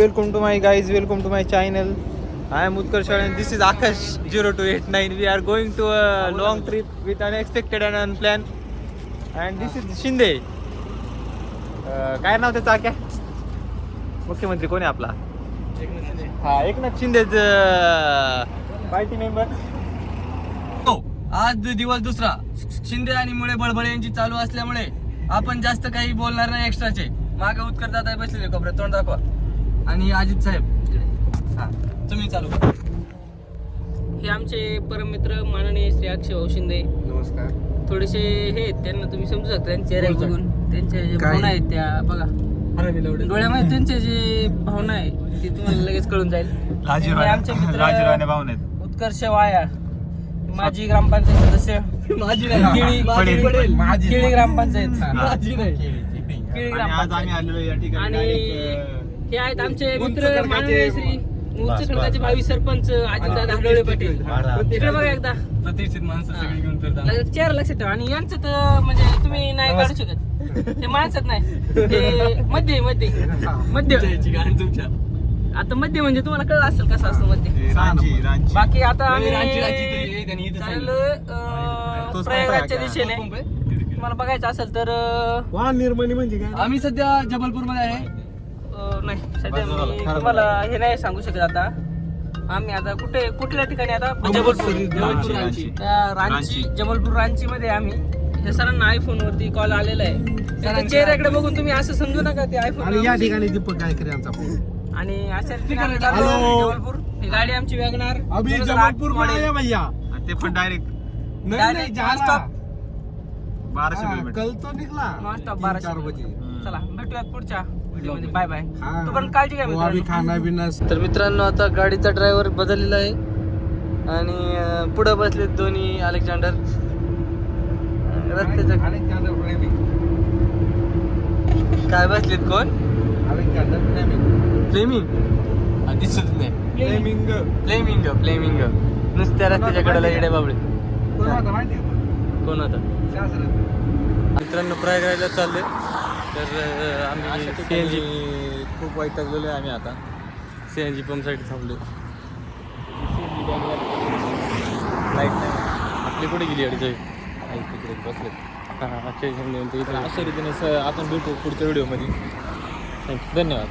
Welcome to my guys, welcome to my channel. I am Utkarsh and this is Akash 0289. We are going to a long trip with unexpected and unplanned. And this is Shinde. काय नाव त्याचं आक्या? मुख्यमंत्री कोण आहे आपला? हा, Eknath शिंदेच party member. आज दिवस दुसरा. शिंदे आणि मुळे बळबळ यांची चालू असल्यामुळे आपण जास्त काही बोलणार नाही एक्स्ट्राचे. मागे उत्कर दादा बसलेले कोपऱ्यात, तोंड दाखवा. आणि अजित साहेब, हा तुम्ही चालू करा. हे आमचे परममित्र माननीय श्री अक्षय भाऊ शिंदे. नमस्कार. थोडेसे हे आहेत, त्यांना तुम्ही समजू शकता त्यांच्या चेहऱ्या बघून. त्यांच्या जे भावना आहेत त्या बघा, डोळ्यामध्ये त्यांच्या जे भावना आहे ती तुम्हाला लगेच कळून जाईल. हे आमचे मित्र उत्कर्ष वाया, माजी ग्रामपंचायत सदस्य, केळी ग्रामपंचायत, केळी ग्रामपंचायत. आणि हे आहेत आमचे मित्र माननीय श्री उच्च खंडाचे भावी सरपंच अजितदादा हडवळे पाटील. इकडे बघा एकदा, प्रतिष्ठित माणसं सगळी घेऊन फिरतात. चेहरा लक्षात ठेवा. आणि यांचं तर म्हणजे तुम्ही नाही काढू शकत, ते माणसात नाही, ते मध्य तुमच्या आता मध्य म्हणजे तुम्हाला कळलं असेल कसं असतं मध्य. बाकी आता आम्ही चाललो प्रयागराजच्या दिशेने. तुम्हाला बघायचं असेल तर निर्मणी म्हणजे काय? आम्ही सध्या जबलपूर मध्ये आहे. नाही सध्या मी तुम्हाला हे नाही सांगू शकत. आता आम्ही आता कुठल्या ठिकाणी आता जबलपूर रांची, जबलपूर रांची मध्ये आम्ही. या सरांना आयफोन वरती कॉल आलेला आहे. त्यांच्या चेहऱ्याकडे बघून तुम्ही असं समजू नका ते आयफोन. या ठिकाणी दीपक गायकरी यांचा फोन. आणि अशा ठिकाणी जबलपूर. ही गाडी आमची वॅगनार अभी जबलपूर में आया भैया. ते पण डायरेक्ट नहीं जा रहा. 1200 किलोमीटर. कल तो निकला. नॉनस्टॉप 4 बजे. चला भेटूयात पुढच्या व्हिडिओमध्ये. Bye bye. हाँ. तू पण काळजी घ्या वो अभी मित्रांनो. खाना पीना. तर मित्रांनो, आता गाडीचा ड्रायव्हर बदललेला आहे आणि पुढे बसलेत दोन्ही अलेक्झांडर. रस्त्याच्या अलेक्झांडर फ्लेमिंग. काय बसलेत? कोण? Alexander Fleming. फ्लेमिंग दिसत नाही. फ्लेमिंग नुसत्या रस्त्याच्या कडेला येडे बाबळे. कोण होता माहिती आहे का? कोण होता? शास्त्रज्ञ. मित्रांनो प्रयागराजला चालले. तर आम्ही CNG खूप वैतागलेलो आहे. आम्ही आता CNG पंपसाठी थांबलो. लाईट नाही. आपली कुठे गेली अडचण? तिकडे बसले. हां, अक्षय शिंदे इथे. अशा रीतीने आपण भेटू पुढच्या व्हिडिओमध्ये. थँक्यू, धन्यवाद.